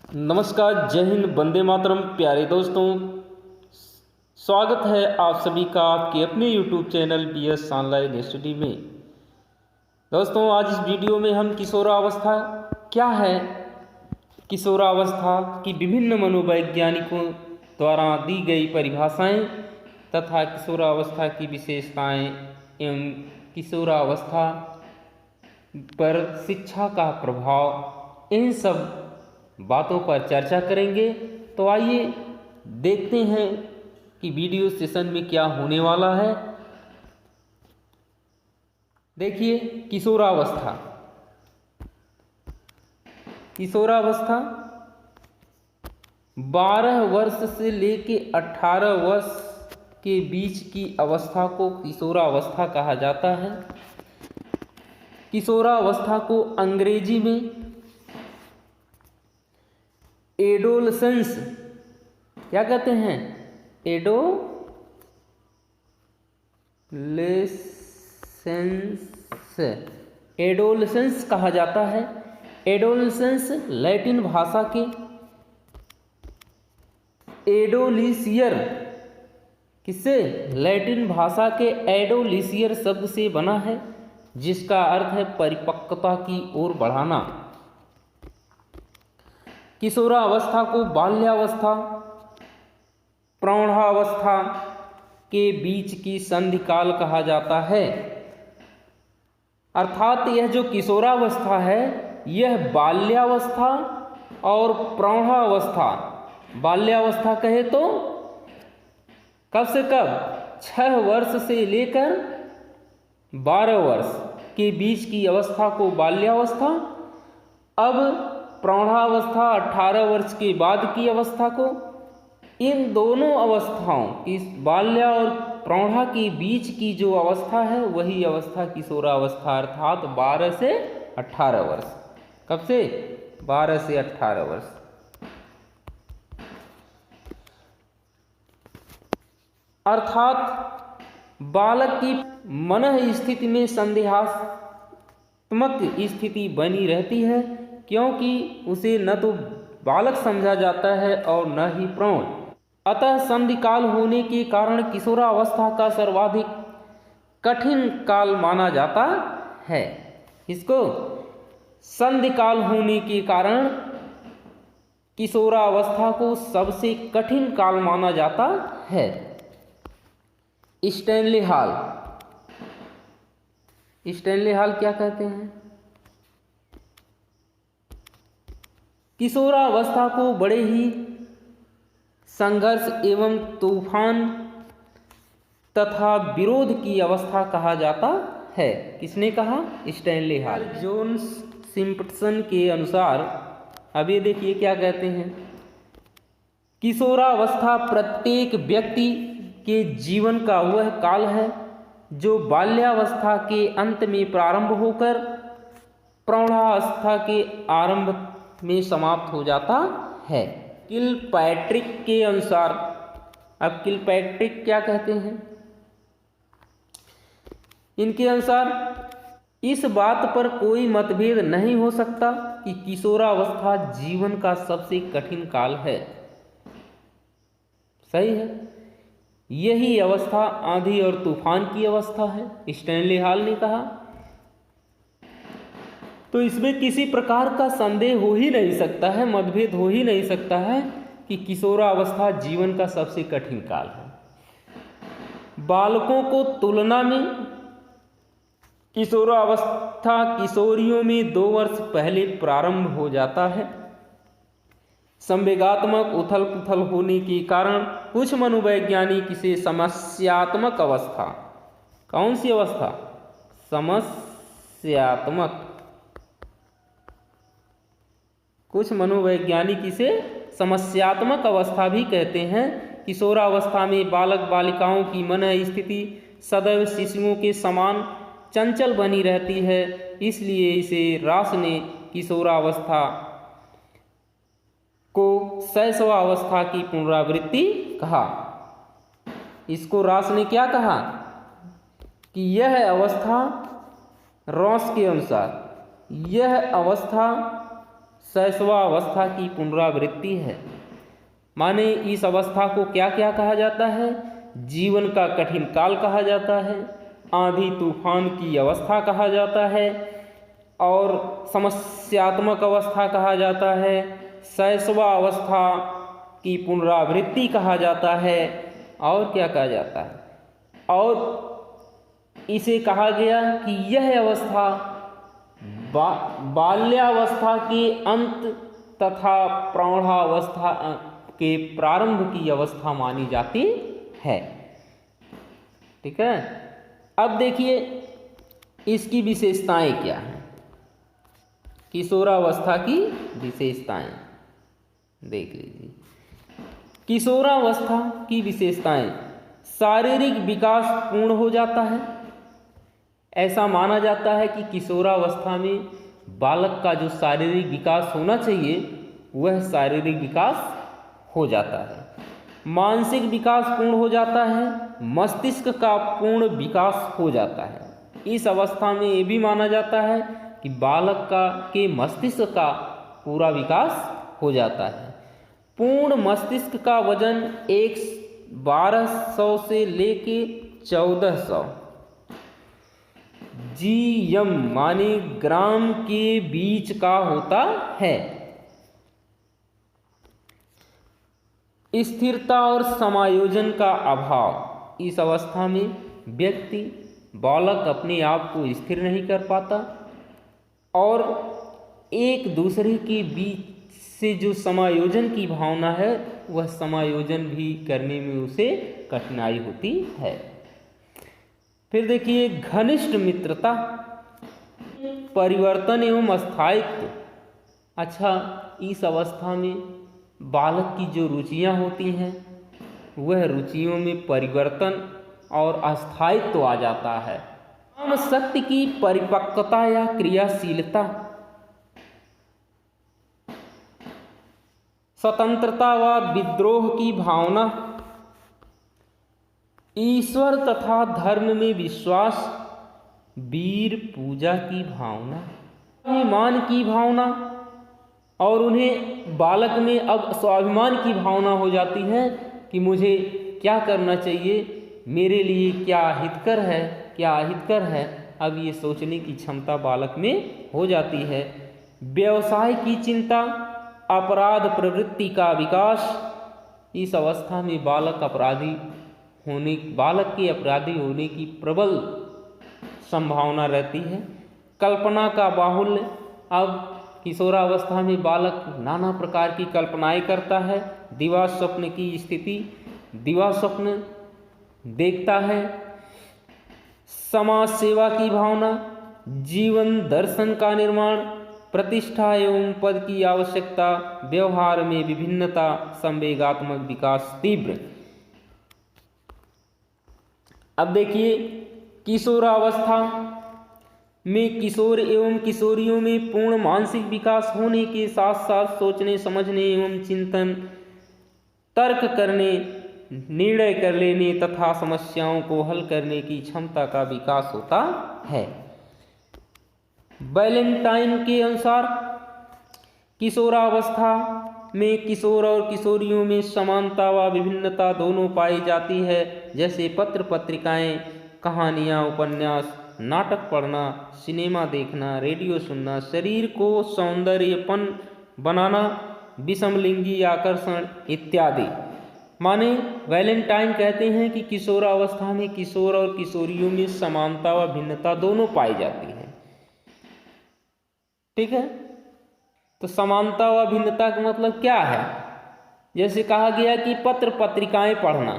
नमस्कार, जय हिंद, वंदे मातरम। प्यारे दोस्तों, स्वागत है आप सभी का आपके अपने YouTube channel BS online study में। दोस्तों, आज इस वीडियो में हम किशोरावस्था क्या है, किशोरावस्था की विभिन्न मनोवैज्ञानिकों द्वारा दी गई परिभाषाएं तथा किशोरावस्था की विशेषताएं एवं किशोरावस्था पर शिक्षा का प्रभाव, इन सब बातों पर चर्चा करेंगे। तो आइए देखते हैं कि वीडियो सेशन में क्या होने वाला है। देखिए, किशोरावस्था। किशोरावस्था 12 वर्ष से लेके 18 वर्ष के बीच की अवस्था को किशोरावस्था कहा जाता है। किशोरावस्था को अंग्रेजी में एडोलसेंस क्या कहते हैं? एडोलसेंस कहा जाता है। एडोलसेंस लैटिन भाषा के एडोलिसियर, किससे? लैटिन भाषा के एडोलिसियर शब्द से बना है, जिसका अर्थ है परिपक्वता की ओर बढ़ाना। किशोरावस्था को बाल्यावस्था, प्रौढ़ावस्था के बीच की संधिकाल कहा जाता है। अर्थात यह जो किशोरावस्था है, यह बाल्यावस्था और प्रौढ़ावस्था, बाल्यावस्था कहे तो कब से कब? 6 वर्ष से लेकर 12 वर्ष के बीच की अवस्था को बाल्यावस्था, अब प्रौढ़ावस्था 18 वर्ष के बाद की अवस्था को, इन दोनों अवस्थाओं, इस बाल्य और प्रौढ़ा के बीच की जो अवस्था है वही अवस्था किशोरावस्था, अर्थात 12 से 18 वर्ष। कब से? 12 से 18 वर्ष। अर्थात बालक की मन स्थिति में संदेहात्मक स्थिति बनी रहती है, क्योंकि उसे न तो बालक समझा जाता है और न ही प्रौढ़। अतः संधिकाल होने के कारण किशोरावस्था का सर्वाधिक कठिन काल माना जाता है। इसको संधिकाल होने के कारण किशोरावस्था को सबसे कठिन काल माना जाता है। स्टैनली हॉल क्या कहते हैं? किशोरावस्था को बड़े ही संघर्ष एवं तूफान तथा विरोध की अवस्था कहा जाता है। किसने कहा? Stanley hall. जोन सिम्पसन के अनुसार, अब ये देखिए क्या कहते हैं, किशोरावस्था प्रत्येक व्यक्ति के जीवन का वह काल है जो बाल्यावस्था के अंत में प्रारंभ होकर प्रौढ़ावस्था के आरंभ में समाप्त हो जाता है। किलपैट्रिक के अनुसार, अब किलपैट्रिक क्या कहते हैं? इनके अनुसार इस बात पर कोई मतभेद नहीं हो सकता कि किशोरावस्था जीवन का सबसे कठिन काल है। सही है, यही अवस्था आंधी और तूफान की अवस्था है, स्टैनली हॉल ने कहा। तो इसमें किसी प्रकार का संदेह हो ही नहीं सकता है, मतभेद हो ही नहीं सकता है कि किशोरावस्था जीवन का सबसे कठिन काल है। बालकों को तुलना में किशोरावस्था किशोरियों में 2 वर्ष पहले प्रारंभ हो जाता है। संवेगात्मक उथल पुथल होने के कारण कुछ मनोवैज्ञानिक इसे समस्यात्मक अवस्था, कौन सी अवस्था? समस्यात्मक। कुछ मनोवैज्ञानिक इसे समस्यात्मक अवस्था भी कहते हैं। किशोरावस्था में बालक बालिकाओं की मन स्थिति सदैव शिशुओं के समान चंचल बनी रहती है, इसलिए इसे रॉस ने किशोरावस्था को शैशवावस्था की पुनरावृत्ति कहा। इसको रॉस ने क्या कहा कि यह अवस्था, रॉस के अनुसार यह अवस्था शैशवावस्था की पुनरावृत्ति है। माने इस अवस्था को क्या क्या कहा जाता है? जीवन का कठिन काल कहा जाता है, आंधी तूफान की अवस्था कहा जाता है, और समस्यात्मक अवस्था कहा जाता है, शैशवावस्था की पुनरावृत्ति कहा जाता है, और क्या कहा जाता है? और इसे कहा गया कि यह अवस्था बाल्यावस्था के अंत तथा प्रौढ़ावस्था के प्रारंभ की अवस्था मानी जाती है। ठीक है, अब देखिए इसकी विशेषताएं क्या हैं। किशोरावस्था की विशेषताएं देख लीजिए। किशोरावस्था की विशेषताएं: शारीरिक विकास पूर्ण हो जाता है। ऐसा माना जाता है कि किशोरावस्था में बालक का जो शारीरिक विकास होना चाहिए वह शारीरिक विकास हो जाता है। मानसिक विकास पूर्ण हो जाता है, मस्तिष्क का पूर्ण विकास हो जाता है। इस अवस्था में ये भी माना जाता है कि बालक के मस्तिष्क का पूरा विकास हो जाता है। पूर्ण मस्तिष्क का वजन 1200 से लेके 1400 GM माने ग्राम के बीच का होता है। स्थिरता और समायोजन का अभाव: इस अवस्था में व्यक्ति बालक अपने आप को स्थिर नहीं कर पाता और एक दूसरे के बीच से जो समायोजन की भावना है वह समायोजन भी करने में उसे कठिनाई होती है। फिर देखिए घनिष्ठ मित्रता, परिवर्तन एवं अस्थायित्व। अच्छा, इस अवस्था में बालक की जो रुचियां होती हैं वह रुचियों में परिवर्तन और अस्थायित्व आ जाता है। काम शक्ति की परिपक्वता या क्रियाशीलता, स्वतंत्रता व विद्रोह की भावना, ईश्वर तथा धर्म में विश्वास, वीर पूजा की भावना, अभिमान की भावना, और उन्हें बालक में अब स्वाभिमान की भावना हो जाती है कि मुझे क्या करना चाहिए, मेरे लिए क्या हितकर है, क्या अहितकर है। अब ये सोचने की क्षमता बालक में हो जाती है। व्यवसाय की चिंता, अपराध प्रवृत्ति का विकास। इस अवस्था में बालक के अपराधी होने की प्रबल संभावना रहती है। कल्पना का बाहुल्य, अब किशोरावस्था में बालक नाना प्रकार की कल्पनाएं करता है। दिवा स्वप्न की स्थिति, दिवा स्वप्न देखता है। समाज सेवा की भावना, जीवन दर्शन का निर्माण, प्रतिष्ठा एवं पद की आवश्यकता, व्यवहार में विभिन्नता, संवेगात्मक विकास तीव्र। अब देखिए किशोरावस्था में किशोर एवं किशोरियों में पूर्ण मानसिक विकास होने के साथ साथ सोचने समझने एवं चिंतन, तर्क करने, निर्णय कर लेने तथा समस्याओं को हल करने की क्षमता का विकास होता है। वैलेंटाइन के अनुसार किशोरावस्था में किशोर और किशोरियों में समानता व विभिन्नता दोनों पाई जाती है। जैसे पत्र पत्रिकाएं, कहानियाँ, उपन्यास, नाटक पढ़ना, सिनेमा देखना, रेडियो सुनना, शरीर को सौंदर्यपन बनाना, विषमलिंगी आकर्षण इत्यादि। माने वैलेंटाइन कहते हैं कि किशोरावस्था में किशोर और किशोरियों में समानता व भिन्नता दोनों पाई जाती है। ठीक है, तो समानता व भिन्नता का मतलब क्या है? जैसे कहा गया कि पत्र पत्रिकाएं पढ़ना,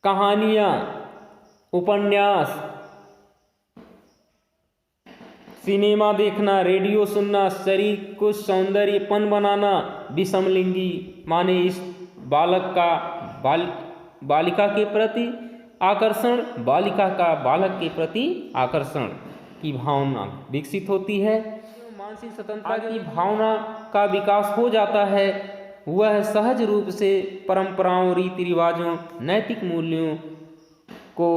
कहानियाँ, उपन्यास, सिनेमा देखना, रेडियो सुनना, शरीर को सौंदर्यपन बनाना, विषमलिंगी माने इस बालक का बालिका के प्रति आकर्षण, बालिका का बालक के प्रति आकर्षण की भावना विकसित होती है। मानसिक स्वतंत्रता की भावना का विकास हो जाता है। वह सहज रूप से परंपराओं, रीति रिवाजों, नैतिक मूल्यों को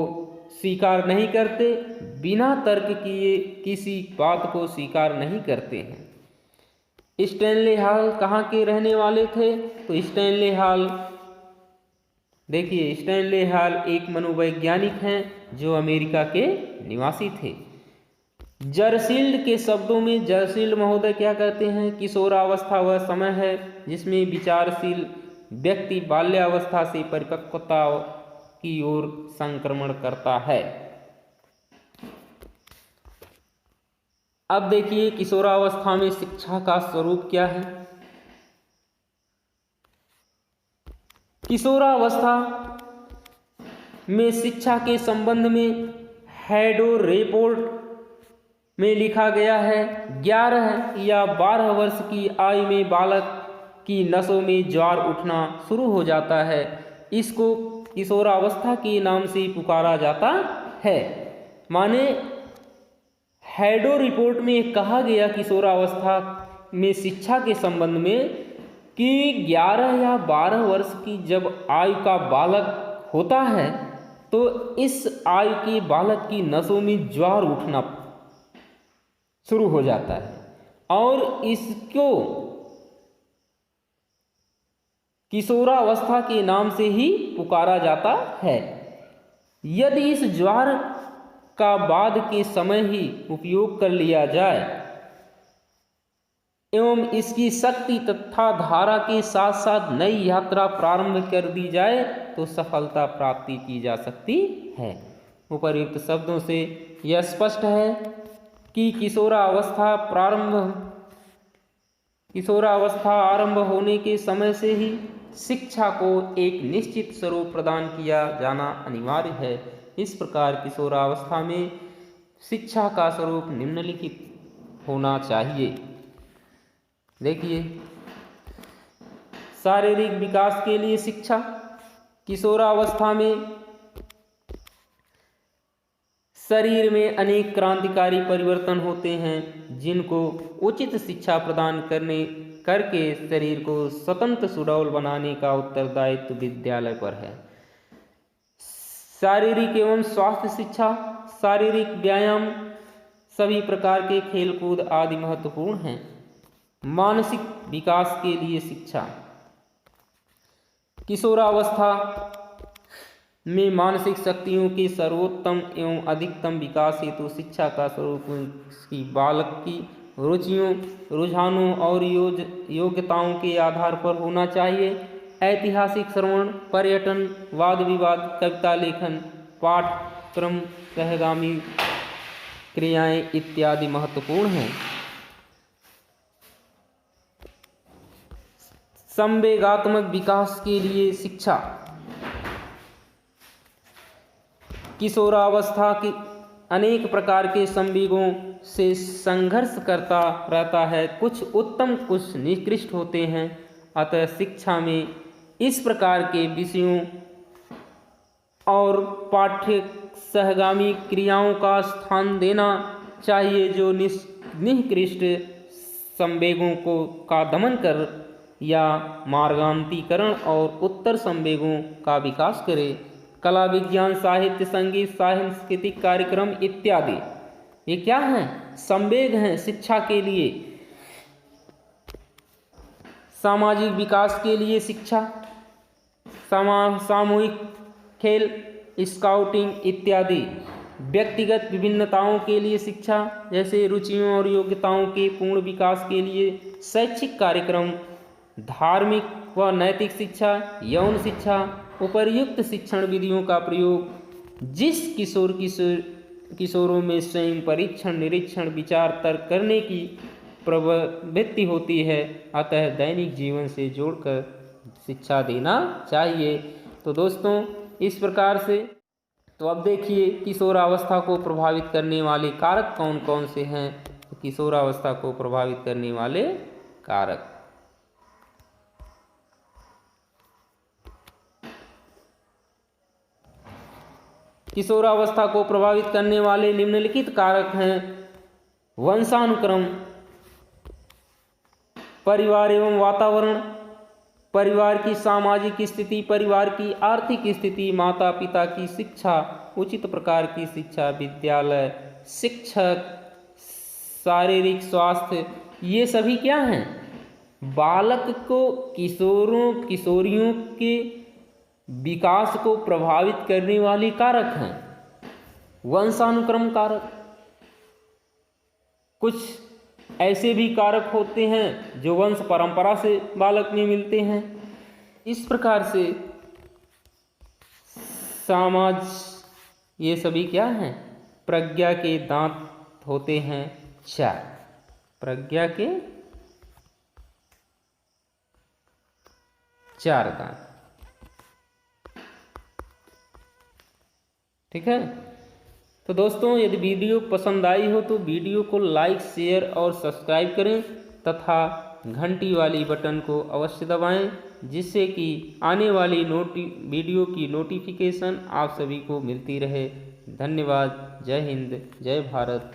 स्वीकार नहीं करते, बिना तर्क किए किसी बात को स्वीकार नहीं करते हैं। स्टैनले हॉल कहाँ के रहने वाले थे? तो स्टैनले हॉल, देखिए स्टैनले हॉल एक मनोवैज्ञानिक हैं जो अमेरिका के निवासी थे। जरसील्ड के शब्दों में जरसील्ड महोदय क्या कहते हैं? किशोरावस्था वह समय है जिसमें विचारशील व्यक्ति बाल्यावस्था से परिपक्वता की ओर संक्रमण करता है। अब देखिए किशोरावस्था में शिक्षा का स्वरूप क्या है। किशोरावस्था में शिक्षा के संबंध में हैडो रिपोर्ट में लिखा गया है 11 या 12 वर्ष की आयु में बालक की नसों में ज्वार उठना शुरू हो जाता है। इसको किशोरावस्था के नाम से पुकारा जाता है। माने हैडो रिपोर्ट में कहा गया किशोरावस्था में शिक्षा के संबंध में कि 11 या 12 वर्ष की जब आयु का बालक होता है तो इस आयु के बालक की नसों में ज्वार उठना शुरू हो जाता है और इसको किशोरावस्था के नाम से ही पुकारा जाता है। यदि इस ज्वार का बाद के समय ही उपयोग कर लिया जाए एवं इसकी शक्ति तथा धारा के साथ साथ नई यात्रा प्रारंभ कर दी जाए तो सफलता प्राप्ति की जा सकती है। उपर्युक्त शब्दों से यह स्पष्ट है कि किशोरावस्था आरंभ होने के समय से ही शिक्षा को एक निश्चित स्वरूप प्रदान किया जाना अनिवार्य है। इस प्रकार किशोरावस्था में शिक्षा का स्वरूप निम्नलिखित होना चाहिए। देखिए शारीरिक विकास के लिए शिक्षा। किशोरावस्था में शरीर में अनेक क्रांतिकारी परिवर्तन होते हैं जिनको उचित शिक्षा प्रदान करके शरीर को स्वतंत्र सुडौल बनाने का उत्तरदायित्व विद्यालय पर है। शारीरिक एवं स्वास्थ्य शिक्षा। शारीरिक व्यायाम, सभी प्रकार के खेलकूद आदि महत्वपूर्ण हैं। मानसिक विकास के लिए शिक्षा। किशोरावस्था में मानसिक शक्तियों के सर्वोत्तम एवं अधिकतम विकास हेतु शिक्षा का स्वरूप उसकी बालक की रुचियों, रुझानों और योग्यताओं के आधार पर होना चाहिए। ऐतिहासिक श्रवण, पर्यटन, वाद विवाद, कविता लेखन, पाठक्रम, सहगामी क्रियाएं इत्यादि महत्वपूर्ण हैं। संवेगात्मक विकास के लिए शिक्षा। किशोरावस्था की अनेक प्रकार के संवेगों से संघर्ष करता रहता है, कुछ उत्तम कुछ निकृष्ट होते हैं। अतः शिक्षा में इस प्रकार के विषयों और पाठ्य सहगामी क्रियाओं का स्थान देना चाहिए जो निकृष्ट संवेगों का दमन कर या मार्गांतीकरण और उत्तर संवेगों का विकास करे। कला, विज्ञान, साहित्य, संगीत, सांस्कृतिक कार्यक्रम इत्यादि ये क्या हैं? संवेग हैं शिक्षा के लिए। सामाजिक विकास के लिए शिक्षा। सामूहिक खेल, स्काउटिंग इत्यादि। व्यक्तिगत विभिन्नताओं के लिए शिक्षा, जैसे रुचियों और योग्यताओं के पूर्ण विकास के लिए शैक्षिक कार्यक्रम। धार्मिक व नैतिक शिक्षा, यौन शिक्षा। उपर्युक्त शिक्षण विधियों का प्रयोग जिस किशोरों में स्वयं परीक्षण, निरीक्षण, विचार, तर्क करने की प्रवृत्ति होती है, अतः दैनिक जीवन से जोड़कर शिक्षा देना चाहिए। तो दोस्तों इस प्रकार से तो अब देखिए किशोरावस्था को प्रभावित करने वाले कारक कौन कौन से हैं। तो किशोरावस्था को प्रभावित करने वाले कारक। किशोरावस्था को प्रभावित करने वाले निम्नलिखित कारक हैं। वंशानुक्रम, परिवार एवं वातावरण, परिवार की सामाजिक स्थिति, परिवार की आर्थिक स्थिति, माता पिता की शिक्षा, उचित प्रकार की शिक्षा, विद्यालय, शिक्षक, शारीरिक स्वास्थ्य, ये सभी क्या हैं? बालक को किशोरियों के विकास को प्रभावित करने वाली कारक हैं। वंशानुक्रम कारक, कुछ ऐसे भी कारक होते हैं जो वंश परंपरा से बालक में मिलते हैं। इस प्रकार से समाज, ये सभी क्या हैं? प्रज्ञा के दांत होते हैं 4। प्रज्ञा के 4 दांत। ठीक है। तो दोस्तों, यदि वीडियो पसंद आई हो तो वीडियो को लाइक, शेयर और सब्सक्राइब करें तथा घंटी वाली बटन को अवश्य दबाएं, जिससे कि आने वाली वीडियो की नोटिफिकेशन आप सभी को मिलती रहे। धन्यवाद। जय हिंद, जय भारत।